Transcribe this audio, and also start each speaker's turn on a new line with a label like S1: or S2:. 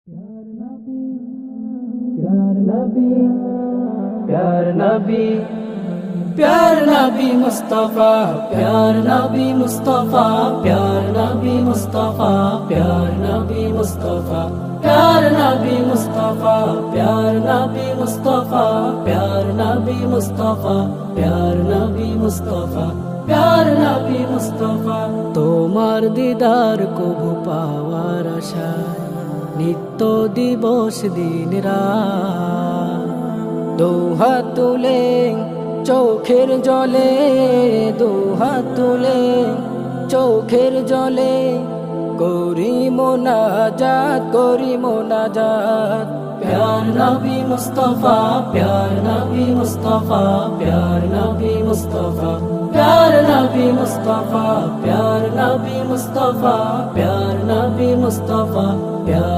S1: प्यार नबी प्यार नबी प्यार नबी प्यार नबी मुस्तफा प्यार नबी मुस्तफा प्यार नबी मुस्तफा प्यार नबी मुस्तफा प्यार नबी मुस्तफा प्यार नबी मुस्तफा प्यार नबी मुस्तफा प्यार नबी मुस्तफा प्यार नबी मुस्तफा তোমার দিদার কবু পাওয়ার আশায় নিত্য দিবস দিন রাত দুহাত তুলে চোখের জলে দুহাত তুলে চোখের জলে করি মোনাজাত প্যার নবী মুস্তফা প্যার নবী মুস্তফা প্যার নবী মুস্তফা प्यार नबी मुस्तफा प्यार नबी मुस्तफा प्यार नबी मुस्तफा प्यार